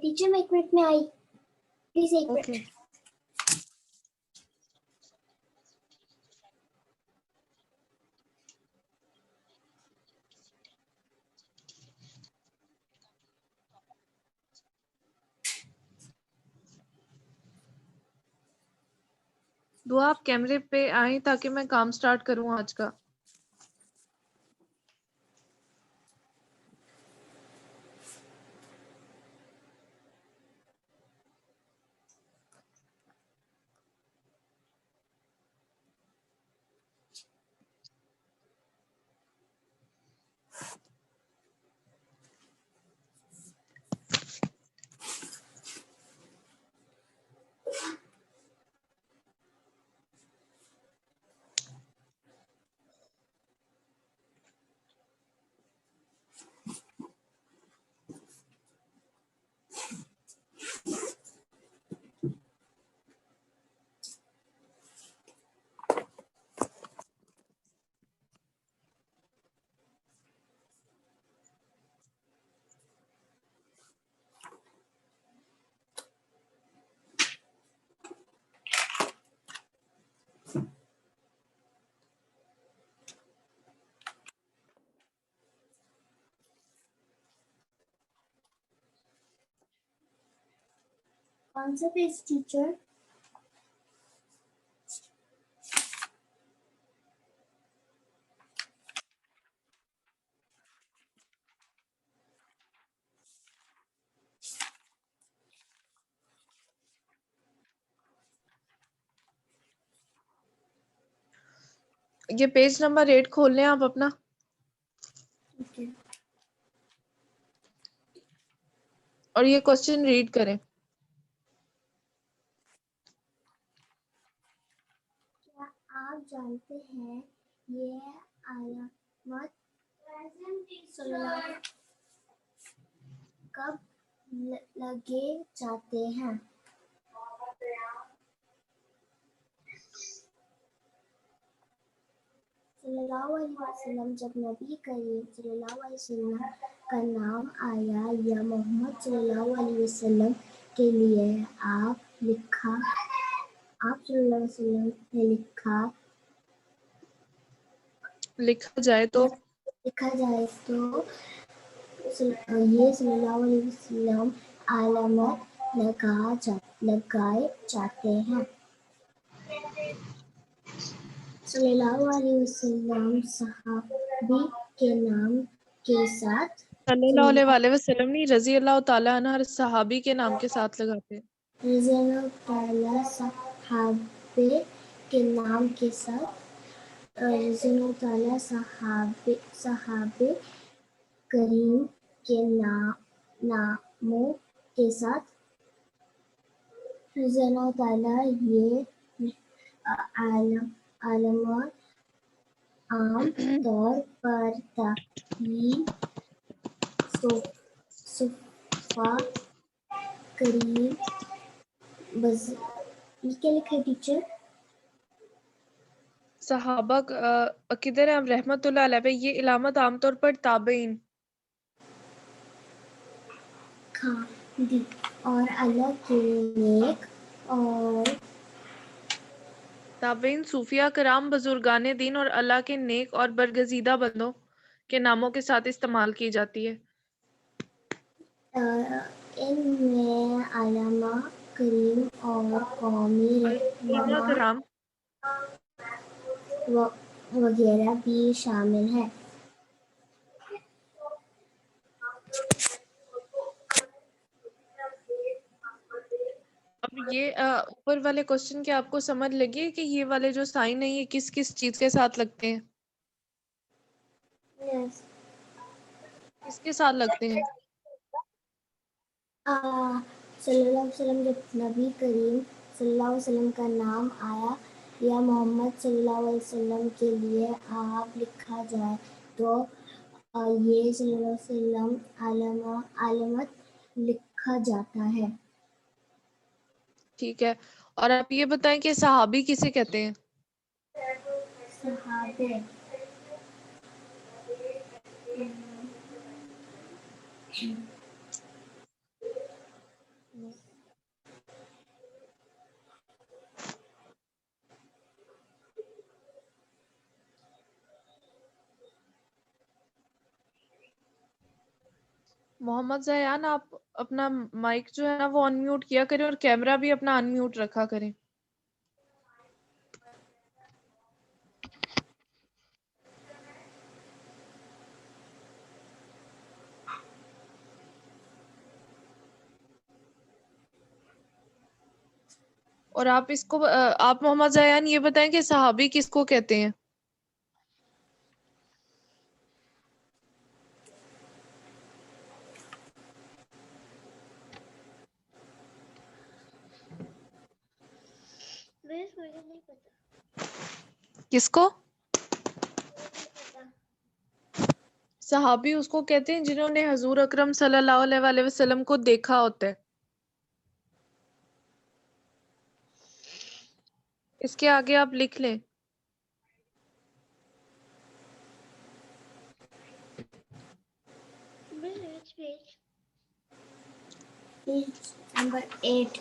Teacher मैं 1 minute में आई, please 1 okay minute. दुआ आप कैमरे पे आए ताकि मैं काम स्टार्ट करूं आज का। कौन सा पेज टीचर? ये पेज नंबर 8 खोल लें आप अपना। ओके। और ये क्वेश्चन रीड करें। क्या आप जानते हैं ये अलामत सलाह कब लगे जाते हैं? सल्लल्लाहु अलैहि वसल्लम, जब नबी करीम सल्लल्लाहु अलैहि वसल्लम का नाम आया या मोहम्मद सल्लल्लाहु अलैहि वसल्लम के लिए आप सल्लल्लाहु अलैहि वसल्लम ने लिखा जाए तो ये सल्लल्लाहु अलैहि वसल्लम अलामत लगाए जाते हैं। सल्लल्लाहु अलैहि वसल्लम सहाबी के नाम के साथ सल्लल्लाहु अलैहि वसल्लम नहीं, रजी अल्लाह ताला अन्हा सहाबी के नाम के साथ लगाते हैं। रज़ियल्लाहु ताला सहाबे के नाम के साथ रज़ियल्लाहु ताला सहाबे करीम के नामों के साथ रज़ियल्लाहु ताला ये आलम आम तौर पर ताबीन, सुफ़ा, करीम, ये क्या लिखा है टीचर? सहाबा किधर है? रहमतुल्लाह अलैह पे ये इलामत आमतौर पर ताबईन दी और अल्लाह के नेक और ताबईन सूफिया कराम बुजुर्गाने दीन और अल्लाह के नेक और बरगजीदा बंदों के नामों के साथ इस्तेमाल की जाती है। इनमें अल्लामा करीम और कौमी सहाबा रहनुमा कराम वगैरह भी शामिल हैं। अब ये ऊपर वाले क्वेश्चन की आपको समझ लगी है कि ये वाले जो साइन है ये किस किस चीज के साथ लगते हैं? Yes. किसके साथ लगते हैं? सल्लल्लाहु अलैहि वसल्लम, जब नबी करीम सल्लल्लाहु अलैहि वसल्लम का नाम आया या मोहम्मद सल्लल्लाहु अलैहि वसल्लम के लिए आप लिखा जाए तो ये सल्लल्लाहु अलैहि वसल्लम आलमत लिखा जाता है। ठीक है। और आप ये बताएं कि सहाबी किसे कहते हैं? सहाबे मोहम्मद ज़यान, आप अपना माइक जो है ना वो अनम्यूट किया करें और कैमरा भी अपना अनम्यूट रखा करें। और आप इसको आप मोहम्मद ज़यान ये बताएं कि सहाबी किसको कहते हैं? मुझे नहीं पता। किसको? नहीं पता। सहाबी उसको कहते हैं जिन्होंने हजूर अकरम सल्लल्लाहु अलैहि वसल्लम को देखा होता है। इसके आगे आप लिख लें। Page number 8.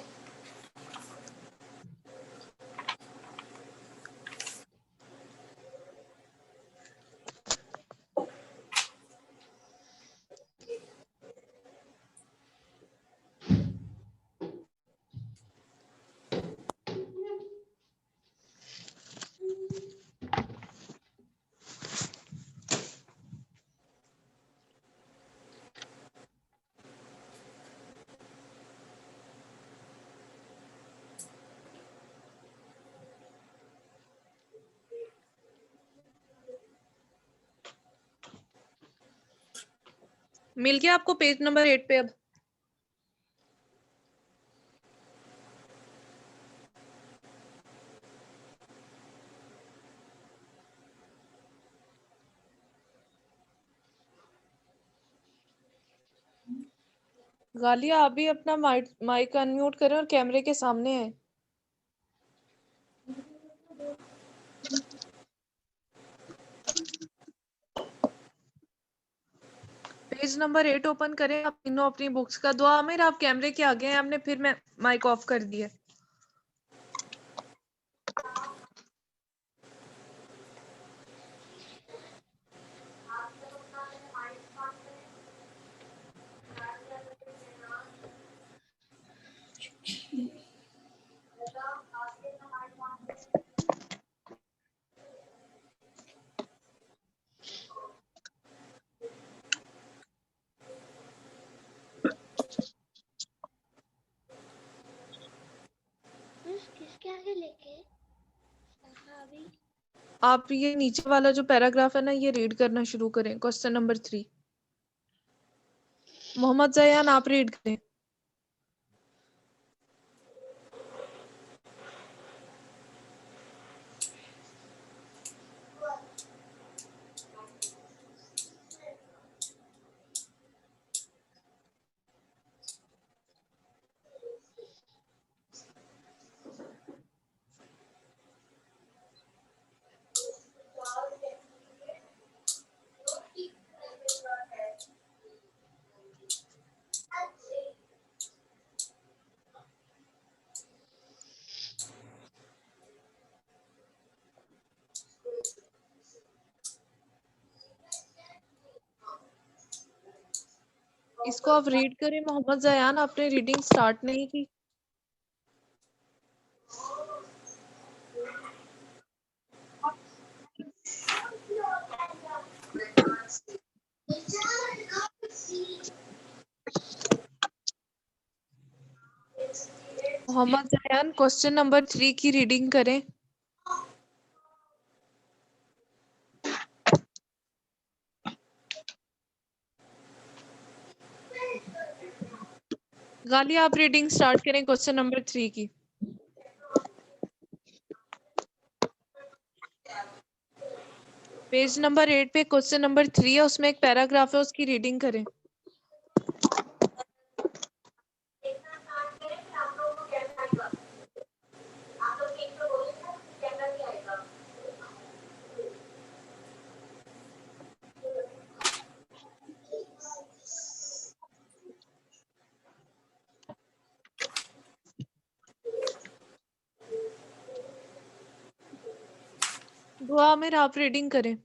मिल गया आपको पेज नंबर 8 पे? अब गालिया, आप भी अपना माइक अनम्यूट करें और कैमरे के सामने है। पेज नंबर 8 ओपन करें आप तीनों अपनी बुक्स का। दुआ आमिर, आप कैमरे के आगे हैं, आपने फिर मैं माइक ऑफ कर दिया। किसके आगे लेके? सहाबी। आप ये नीचे वाला जो पैराग्राफ है ना ये रीड करना शुरू करें। Question number 3। मोहम्मद ज़यान, आप रीड करें। इसको आप रीड करें। मोहम्मद ज़यान, आपने रीडिंग स्टार्ट नहीं की। मोहम्मद ज़यान, क्वेश्चन नंबर 3 की रीडिंग करें। गालिया, आप रीडिंग स्टार्ट करें क्वेश्चन नंबर 3 की। पेज नंबर 8 पे क्वेश्चन नंबर 3 है, उसमें एक पैराग्राफ है, उसकी रीडिंग करें। दुआ आमिर, आप रीडिंग करें।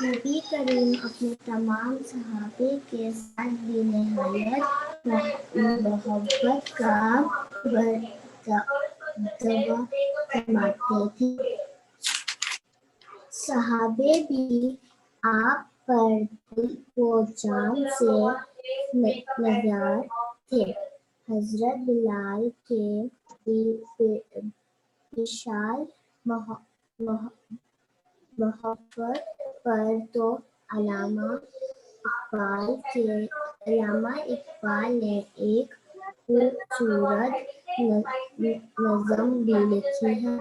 नबी करीम अपने तमाम सहाबे के साथ भी नहायत मोहब्बत का बर्ताव फरमाते थे। सहाबे भी आप पर दिल व जान से निगार थे। हजरत बिलाल के विशाल मोहब्बत पर तो अल्लामा इकबाल ने एक खूबसूरत नज़्म भी लिखी है।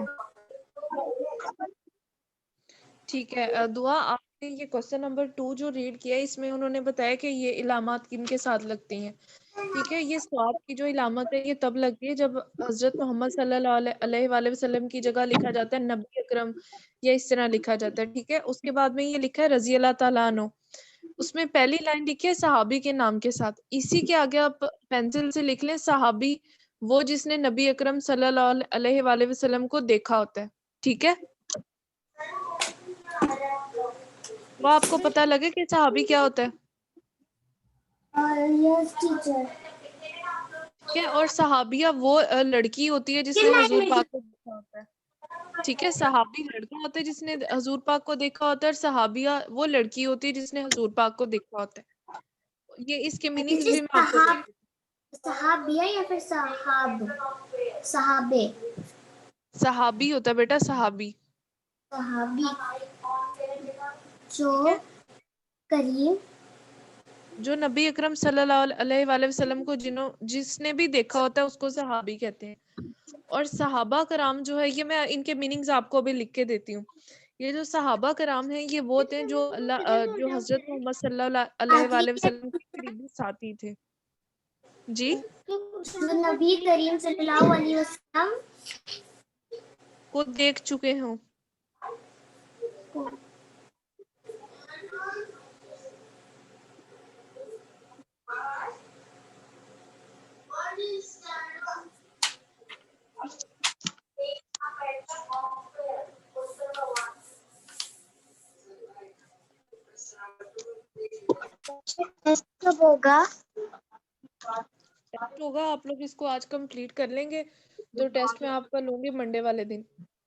ठीक है दुआ, आपने ये क्वेश्चन नंबर 2 जो रीड किया इसमें उन्होंने बताया कि ये इलामात किनके साथ लगती हैं। ठीक है, ये स्वाब की जो इलामत है ये तब लगती है जब हजरत मोहम्मद सल्लल्लाहु अलैहि वसल्लम की जगह लिखा जाता है नबी अकरम, या इस तरह लिखा जाता है। ठीक है, उसके बाद में ये लिखा है रजी अल्लाह ताला अन्हु, उसमें पहली लाइन लिखी है सहाबी के नाम के साथ। इसी के आगे आप पेंसिल से लिख लें सहाबी वो जिसने नबी अकरम सल्लल्लाहु अलैहि वसल्लम को देखा होता है। ठीक है, वो आपको पता लगे कि सहाबी क्या होता है। Yes teacher. ठीक है, और सहाबिया वो लड़की होती है जिसने हजूर पाक को देखा होता है। ठीक है, सहाबी लड़का होता है जिसने हजूर पाक को देखा होता है, और सहाबिया वो लड़की होती है जिसने हजूर पाक को देखा होता है। ये इसके मीनिंग्स भी मैं आपको देती हूँ। सहाबिया या फिर सहाबे? सहाबी होता है बेटा, सहाबी। सहाबी जो ठीक है, करीम जो नबी अकरम सल्लल्लाहु अलैहि वसल्लम को जिसने भी देखा होता है उसको सहाबी कहते हैं। और सहाबा कराम जो है, ये मैं इनके मीनिंग्स आपको अभी लिख के देती हूँ। ये जो सहाबा कराम हैं ये वो थे जो जो हजरत मोहम्मद सल्लल्लाहु अलैहि वसल्लम के करीबी साथी थे। जी, जो नबी करीम सल्लल्लाहु अलैहि वसल्लम को देख चुके हों। कब होगा? टेस्ट होगा, आप लोग इसको आज कंप्लीट कर लेंगे तो टेस्ट में आपका लूंगी मंडे वाले दिन।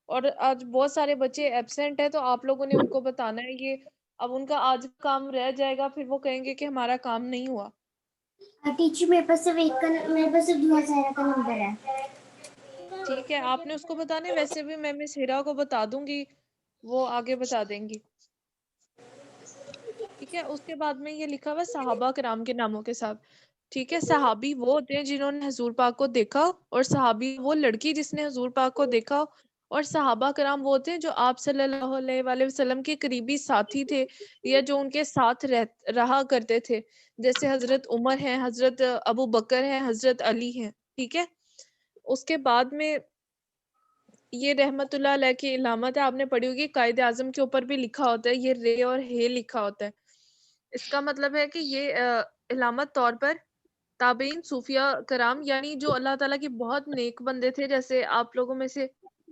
और आज बहुत सारे बच्चे एब्सेंट है तो आप लोगों ने उनको बताना है ये। अब उनका आज काम रह जाएगा, फिर वो कहेंगे कि हमारा काम नहीं हुआ। टीचर मेरे पास सिर्फ दुआ सारा का नंबर है। ठीक है, आपने उसको बताने, वैसे भी मैं मिस हिरा को बता दूंगी, वो आगे बता देंगी। ठीक है, उसके बाद में ये लिखा हुआ सहाबा कराम के नामों के साथ। ठीक है, सहाबी वो होते हैं जिन्होंने हजूर पाक को देखा, और सहाबी वो लड़की जिसने हजूर पाक को देखा, और सहाबा कराम वो होते हैं जो आप सल्लल्लाहु अलैहि वसल्लम के करीबी साथी थे, या जो उनके साथ रहा करते थे। जैसे हजरत उमर हैं, हजरत अबू बकर हैं, हजरत अली हैं। ठीक है, उसके बाद में ये रहमतुल्लाह अलैह की इलामत है, आपने पढ़ी होगी, कायदे आजम के ऊपर भी लिखा होता है, ये रे और हे लिखा होता है। इसका मतलब है कि ये इलामत तौर पर ताबीन सूफिया कराम, यानी जो अल्लाह ताला के बहुत नेक बंदे थे, जैसे आप लोगों में से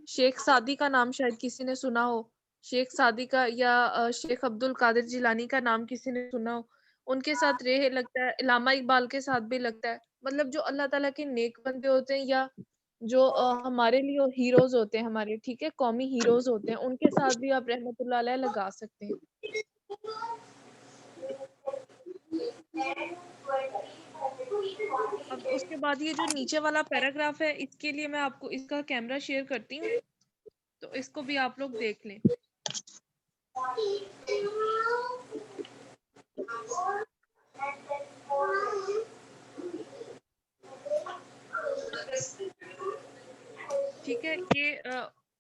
शेख सादी का नाम शायद किसी ने सुना हो, शेख सादी का, या शेख अब्दुल कादिर जिलानी का नाम किसी ने सुना हो, उनके साथ रेह लगता है, इलामा इकबाल के साथ भी लगता है। मतलब जो अल्लाह ताला के नेक बंदे होते हैं, या जो हमारे लिए हीरोज होते हैं, हमारे, ठीक है, कौमी हीरोज होते हैं, उनके साथ भी आप रहमतुल्लाह अलैह लगा सकते हैं। अब उसके बाद ये जो नीचे वाला पैराग्राफ है, इसके लिए मैं आपको इसका कैमरा शेयर करती हूँ, तो इसको भी आप लोग देख लें। ठीक है, ये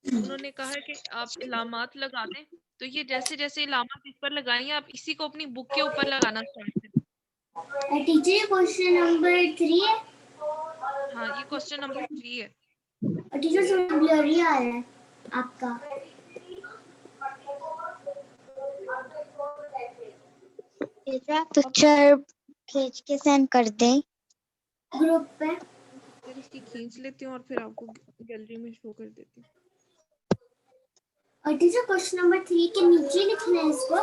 उन्होंने कहा है कि आप इलामात लगा दें, तो ये जैसे जैसे इलामात इस पर लगाएंगे, आप इसी को अपनी बुक के ऊपर लगाना स्टार्ट करें। टीचर ये क्वेश्चन नंबर 3 है। हाँ, ये क्वेश्चन नंबर 3 है। टीचर थोड़ा ब्लरी आ रहा है आपका। पिक्चर खींच के सेंड कर दें ग्रुप पे। फिर इसकी खींच लेती हूँ और फिर आपको गैलरी में शो कर देती हूँ। और टीचर क्वेश्चन नंबर 3 के नीचे लिखना है इसको।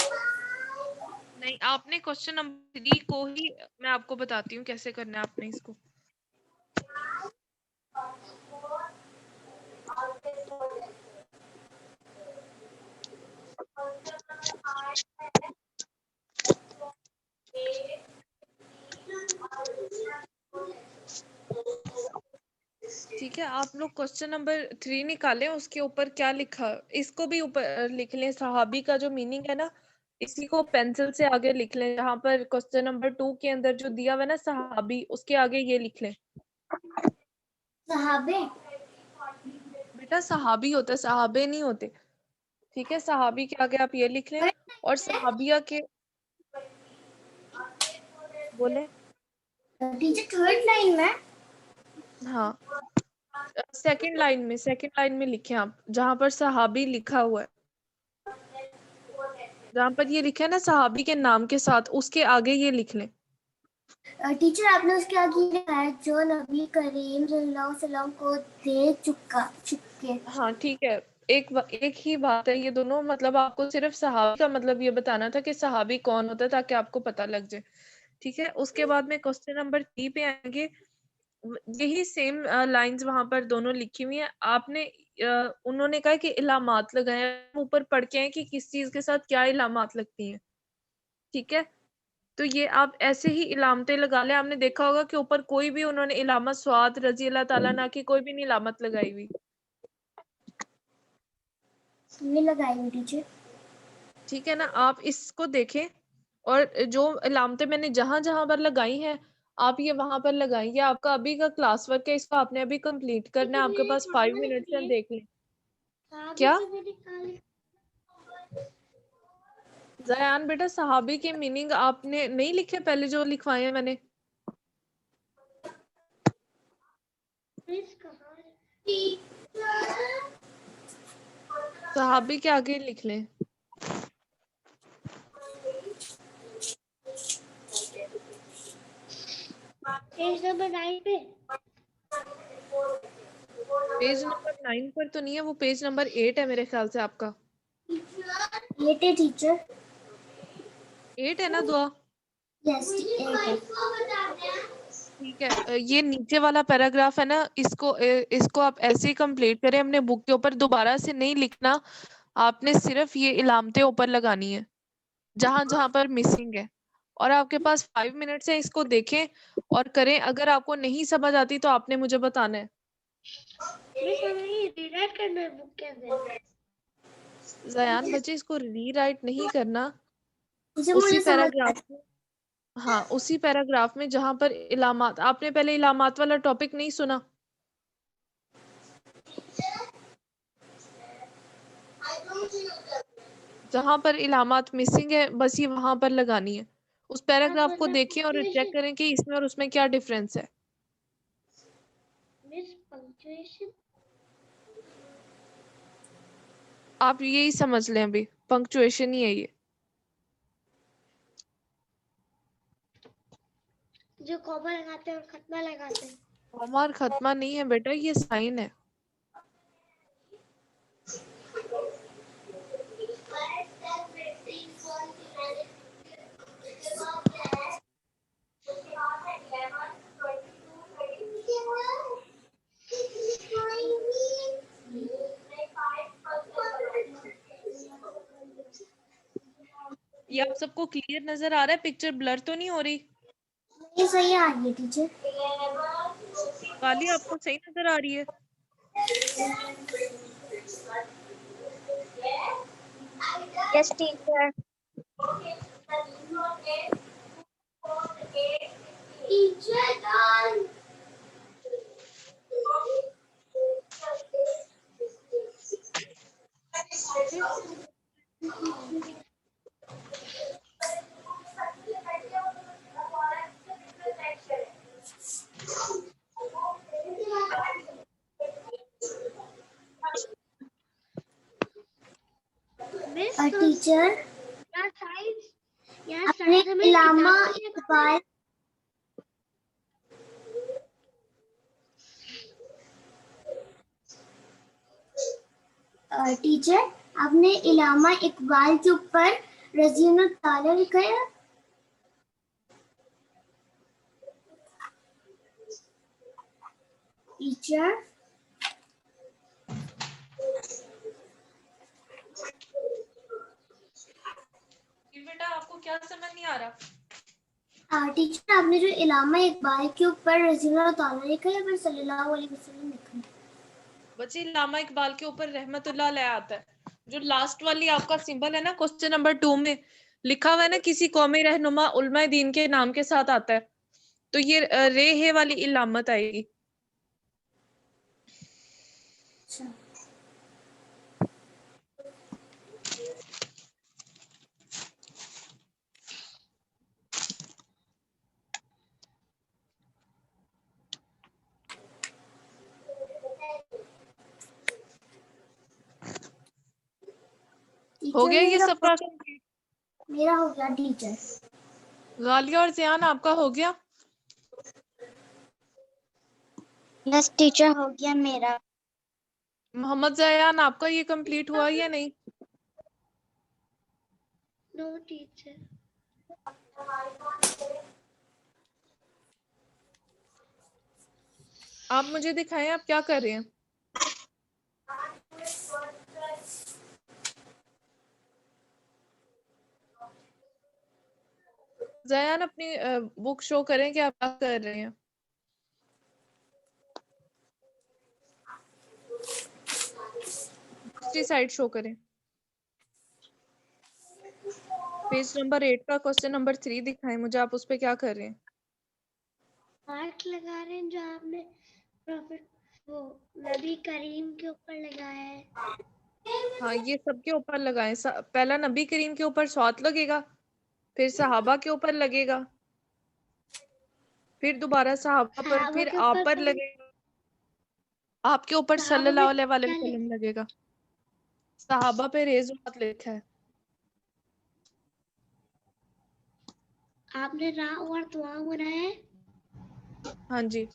नहीं, आपने क्वेश्चन नंबर 3 को ही मैं आपको बताती हूँ कैसे करना है आपने इसको। ठीक है, आप लोग क्वेश्चन नंबर 3 निकालें, उसके ऊपर क्या लिखा, इसको भी ऊपर लिख लें। सहाबी का जो मीनिंग है ना, इसी को पेंसिल से आगे लिख लें। जहाँ पर क्वेश्चन नंबर 2 के अंदर जो दिया हुआ है ना सहाबी, उसके आगे ये लिख लें। सहाबे बेटा सहाबी होता है, सहाबे नहीं होते। ठीक है, सहाबी के आगे आप ये लिख लें। और सहाबिया के बोले टीचर थर्ड लाइन में। हाँ, सेकंड लाइन में लिखें आप, जहाँ पर सहाबी लिखा हुआ है, जहाँ पर ये लिखा है ना सहाबी के नाम के साथ, उसके आगे ये लिख लें। टीचर आपने उसके आगे लिखा है जो नबी करीम सल्लल्लाहु अलैहि वसल्लम को दे चुके। हाँ ठीक है, एक ही बात है ये दोनों, मतलब आपको सिर्फ सहाबी का मतलब ये बताना था कि सहाबी कौन होता है, ताकि आपको पता लग जाए। ठीक है, उसके बाद में क्वेश्चन नंबर 3 पे आएंगे। यही सेम लाइंस वहां पर दोनों लिखी हुई है। आपने उन्होंने कहा कि इलामात लगाए, हम ऊपर पढ़ के आए कि किस चीज के साथ क्या इलामात लगती हैं। ठीक है, तो ये आप ऐसे ही इलामतें लगा लें। आपने देखा होगा कि ऊपर कोई भी उन्होंने इलामत स्वात रजी अल्लाह ताला ना की कोई भी नहीं इलामत लगाई हुई। ये लगाई हुई टीचर। ठीक है ना, आप इसको देखें, और जो इलामतें मैंने जहां जहां पर लगाई हैं आप ये वहां पर लगाई। ये आपका अभी का क्लास वर्क है, इसको आपने अभी कंप्लीट करना है। आपके पास 5 मिनट्स हैं, देख लें। क्या जयान बेटा, सहाबी के मीनिंग आपने नहीं लिखे पहले जो लिखवाए हैं मैंने? सहाबी के आगे लिख लें। पेज नंबर 9 पे। पेज नंबर 9 पर तो नहीं है, वो पेज नंबर 8 है मेरे ख्याल से आपका। 8 है टीचर। 8 है ना दुआ? यस 8 है। ठीक है, ये नीचे वाला पैराग्राफ है ना, इसको आप ऐसे ही कंप्लीट करें। हमने बुक के ऊपर दोबारा से नहीं लिखना, आपने सिर्फ ये इलामतें ऊपर लगानी है जहां जहां पर मिसिंग है। और आपके पास 5 मिनट्स है, इसको देखें और करें। अगर आपको नहीं समझ आती तो आपने मुझे बताना है। मिस हमें ये रीराइट करना है बुक के अंदर। जयान बच्चे, इसको रीराइट नहीं करना। मुझे उसी समझ पैराग्राफ में, हाँ उसी पैराग्राफ में जहां पर इलामात, आपने पहले इलामात वाला टॉपिक नहीं सुना? जहां पर इलामात मिसिंग है बस ये वहां पर लगानी है। उस पैराग्राफ को देखें और चेक करें कि इसमें और उसमें क्या डिफरेंस है। Miss punctuation. आप यही समझ लें, अभी पंक्चुएशन ही है ये। जो कॉमा लगाते हैं और खत्मा लगाते हैं। कॉमा और खत्मा नहीं है बेटा, ये साइन है। ये आप सबको क्लियर नजर आ रहा है? पिक्चर ब्लर तो नहीं हो रही? ये सही आ रही है टीचर। काली आपको सही नजर आ रही है? Yes teacher. Teacher done. Teacher अपने इलामा इकबाल टीचर आपने इलामा इकबाल के ऊपर रजीन ताला लिखा है। टीचर बेटा आपको क्या समझ नहीं आ रहा? टीचर आपने जो इलामा इकबाल के ऊपर रज़ियल्लाहु ताला लिखा है पर सल्लल्लाहु अलैहि वसल्लम लिखा है? बच्चे इल्लामा इकबाल के ऊपर रहमतुल्लाह अलैह आता है। जो लास्ट वाली आपका सिंबल है ना क्वेश्चन नंबर 2 में लिखा हुआ है ना, किसी कौमी रहनुमा उलमा दीन के नाम के साथ आता है, तो ये रे है वाली इलामत आएगी। अच्छा हो टीचर गया ये सब का? मेरा हो गया टीचर। गालिया और ज़ियान आपका हो गया? यस टीचर हो गया मेरा। मोहम्मद ज़यान आपका ये कंप्लीट हुआ या नहीं? No teacher. आप मुझे दिखाएं आप क्या कर रहे हैं। ज़यान अपनी बुक शो करें कि आप क्या कर रहे हैं। दूसरी साइड शो करें। पेज नंबर 8 का क्वेश्चन नंबर 3 दिखाएं मुझे, आप उस पे क्या कर रहे हैं। हार्ट लगा रहे हैं जो आपने प्रॉफिट वो नबी करीम के ऊपर लगाया है। हाँ ये सबके ऊपर लगाएं। पहला नबी करीम के ऊपर स्वात लगेगा, फिर सहाबा के ऊपर लगेगा, फिर दोबारा सहाबा पर, सहाबा फिर के आप ऊपर पर लगेगा, आपके ऊपर सहाबा में सल्लल्लाहु अलैहि क्या वसल्लम लगेगा। सहाबा पे रेज़ लिखा है। आपने रा और दुआ बनाया है। हाँ जी।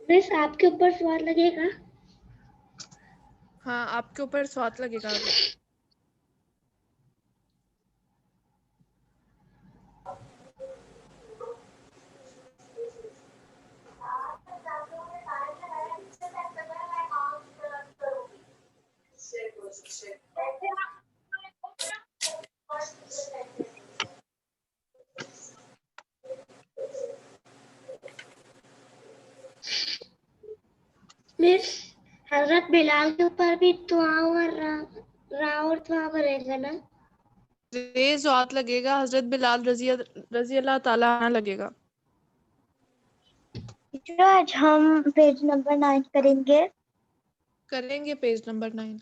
मिस आपके ऊपर स्वाद लगेगा। हाँ आपके ऊपर स्वात लगेगा अभी। मिस हजरत बिलाल के ऊपर भी दुआ और रा और दुआ बनेगा ना। रेज़ लगेगा, हजरत बिलाल रजी अल्लाह ताला अन्हु लगेगा। टीचर आज हम पेज नंबर 9 करेंगे। करेंगे पेज नंबर 9।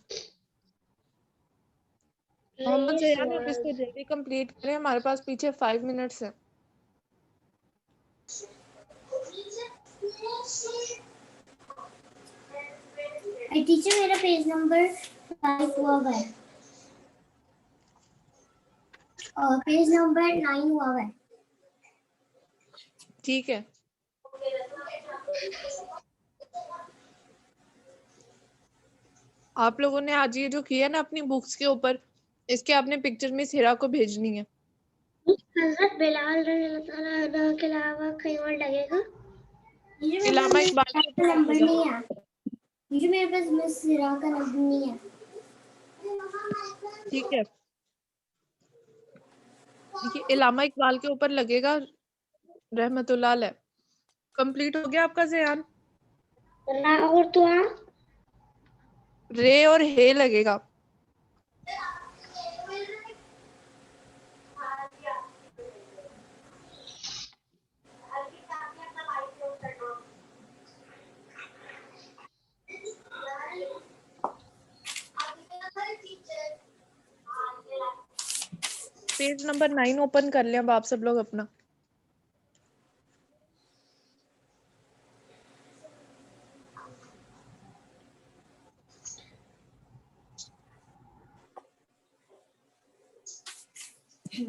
मोहम्मद ज़यान आप इसको जल्दी कंप्लीट करें, हमारे पास पीछे 5 मिनट्स है। टीचर मेरा पेज नंबर 5 हुआ है और पेज नंबर 9 हुआ है। ठीक है। आप लोगों ने आज ये जो किया ना अपनी बुक्स के ऊपर, इसके आपने पिक्चर मिस हिरा को भेजनी है। हजरत बिलाल के अलावा कहीं और लगेगा। इलामा इकबाल के ऊपर नंबर लगेगा। नहीं है। मुझे मेरे पास मिस सिरा का नंबर नहीं है। ठीक है, ये इलामा इकबाल के ऊपर लगेगा रहमतुल्लाह अलैह। कंप्लीट हो गया आपका ज़यान? रा और दुआ रे और हे लगेगा। पेज नंबर 9 ओपन कर लिया अब आप सब लोग अपना। तो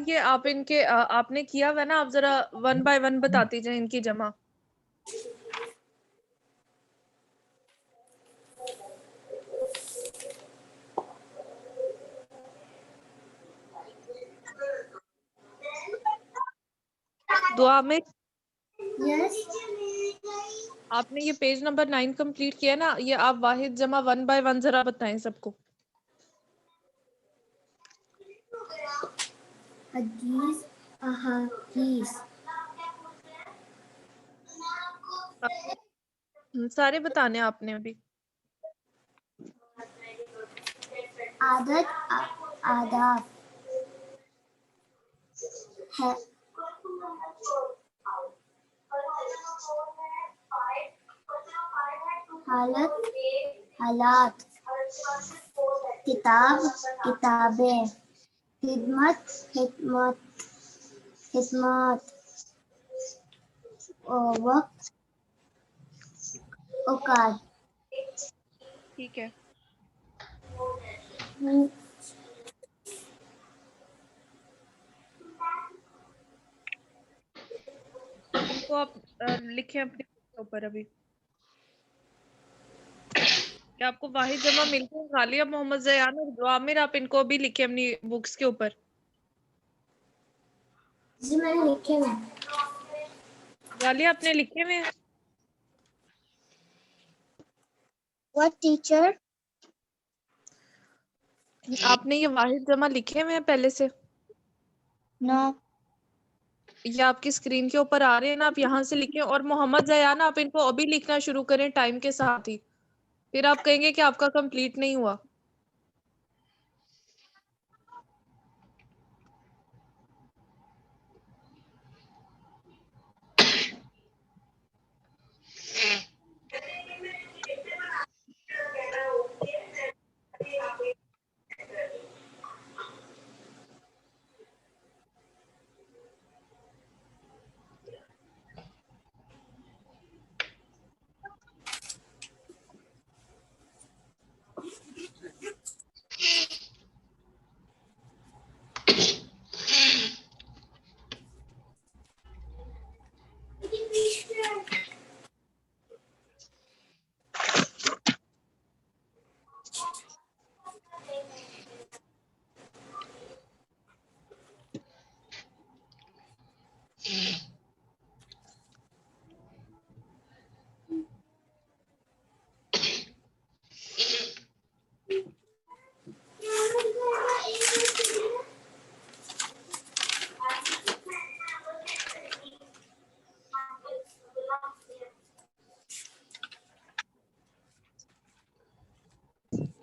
ये आप इनके आपने किया हुआ ना, आप जरा 1 बाय 1 बताती जाए इनकी जमा। दुआ में यस आपने ये पेज नंबर 9 कंप्लीट किया ना, ये आप वाहिद जमा 1 बाय 1 जरा बताएं सबको। हदीस अहादीस सारे बताने आपने अभी। आदत आदाब है हालत हालात किताब किताबें खिदमत खिदमत खिदमत वक्त औकात ठीक है, इनको आप लिखें अपने ऊपर अभी। क्या आपको वाहिद जमा मिल गई? गालिया, मोहम्मद जयान और दुआमिर, आप इनको अभी लिखे अपनी बुक्स के ऊपर। जी मैंने लिखे हैं। गालिया आपने लिखे हुए हैं? What teacher? आपने ये वाहिद जमा लिखे हुए हैं पहले से? No. ये आपकी स्क्रीन के ऊपर आ रहे हैं ना, आप यहाँ से लिखें। और मोहम्मद जयान, आप इनको अभी लिखना शुरू करें टाइम के साथ ही, फिर आप कहेंगे कि आपका कंप्लीट नहीं हुआ।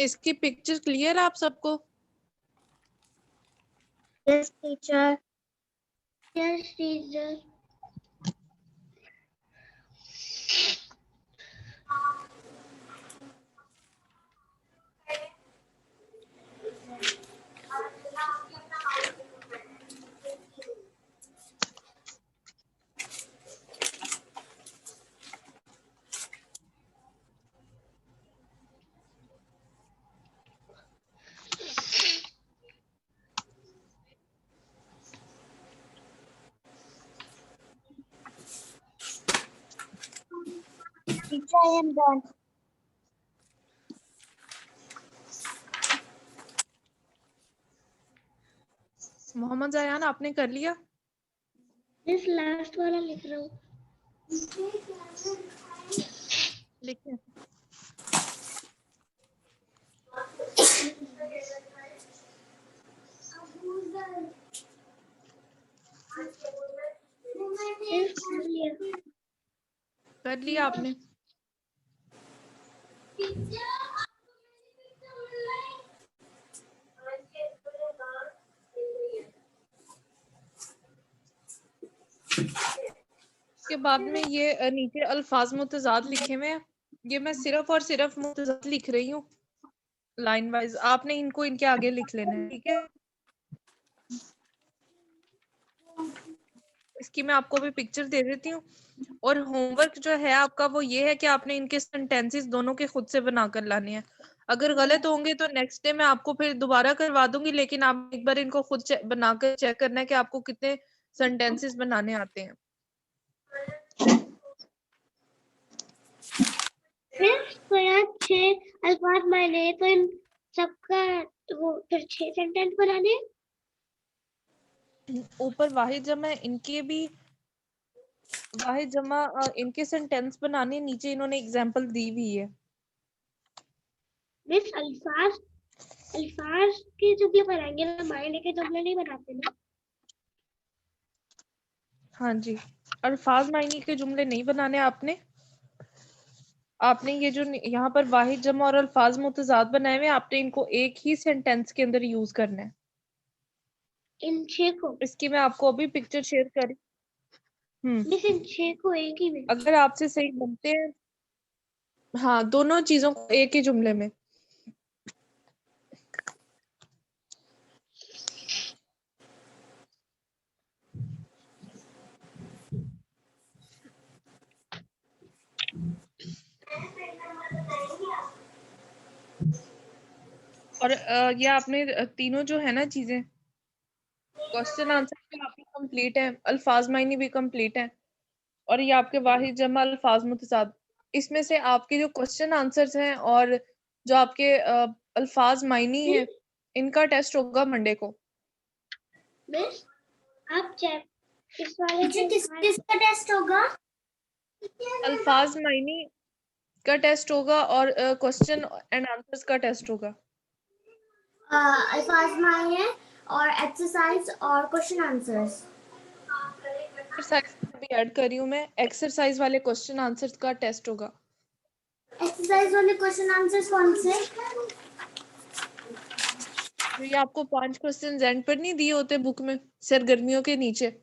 इसकी पिक्चर क्लियर है आप सबको? Yes, teacher. Yes, teacher. Teacher, I am done. Mohammad जयान, आपने कर लिया? This last वाला लिख रहा हूँ. लिखे। Yes, कर लिया. कर लिया आपने? उसके बाद में ये नीचे अल्फाज मुतजाद लिखे हुए हैं, ये मैं सिर्फ और सिर्फ मुतजाद लिख रही हूँ। लाइन वाइज आपने इनको इनके आगे लिख लेना है, ठीक है। इसकी मैं आपको अभी पिक्चर दे देती हूँ। और होमवर्क जो है आपका वो ये है कि आपने इनके सेंटेंसेस दोनों के खुद से बनाकर लाने हैं। अगर गलत होंगे तो नेक्स्ट डे मैं आपको फिर दोबारा करवा दूंगी, लेकिन आप एक बार इनको खुद बनाकर चेक करना है कि आपको कितने सेंटेंसेस बनाने आते हैं। तो यहाँ 6 अल्फाज मायने, तो इन सबका वो फिर 6 सेंटेंस बनाने। ऊपर वाहिद जमा है, इनके भी वाहिद जमा इनके सेंटेंस बनाने, नीचे इन्होंने एग्जांपल दी हुई है। मिस अल्फाज के जुमले बनाएंगे ना, मायने के जुमले नहीं बनाते ना। हाँ जी, अल्फाज मायने के जुमले नहीं बनाने आपने। आपने ये जो यहाँ पर वाहिद जमा और अल्फाज मुतजाद बनाए हुए, आपने इनको एक ही सेंटेंस के अंदर यूज करना है। इन 6 को इसकी मैं आपको अभी पिक्चर शेयर करी। मिस इन 6 को एक ही में। अगर आपसे सही बनते हैं, हाँ, दोनों चीजों को एक ही जुमले में। और ये आपने तीनों जो है ना चीजें, क्वेश्चन आंसर भी आपकी कंप्लीट है, अल्फाज मायनी भी कंप्लीट है, और ये आपके वाहिद जमा अल्फाज मुतजाद। इसमें से आपके जो क्वेश्चन आंसर्स हैं और जो आपके अल्फाज मायनी है, इनका टेस्ट होगा मंडे को। मिस आप चेक इस वाले किसका टेस्ट होगा? अल्फाज मायनी का टेस्ट होगा और क्वेश्चन एंड आंसर्स का टेस्ट होगा। अल्फाज मायने और एक्सरसाइज और क्वेश्चन आंसर्स। एक्सरसाइज भी ऐड करी हूँ मैं, एक्सरसाइज वाले क्वेश्चन आंसर्स का टेस्ट होगा। एक्सरसाइज वाले क्वेश्चन आंसर्स कौन से? तो ये आपको 5 क्वेश्चन एंड पर नहीं दिए होते बुक में, सरगर्मियों के नीचे।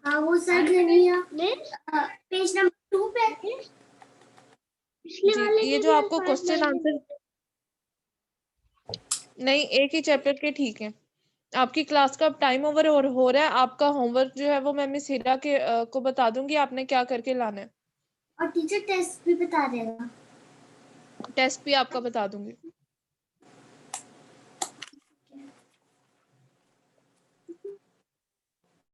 हाँ वो सरगर्मियाँ पेज नंबर 2 पे। पिछले वाले ये जो आपको क्वेश्चन आंसर नहीं, एक ही चैप्टर के, ठीक है। आपकी क्लास का टाइम ओवर और हो रहा है। आपका होमवर्क जो है वो मैं मिस हिरा के को बता दूंगी, आपने क्या करके लाना है। और टीचर टेस्ट भी बता देगा। टेस्ट भी आपका बता दूंगी।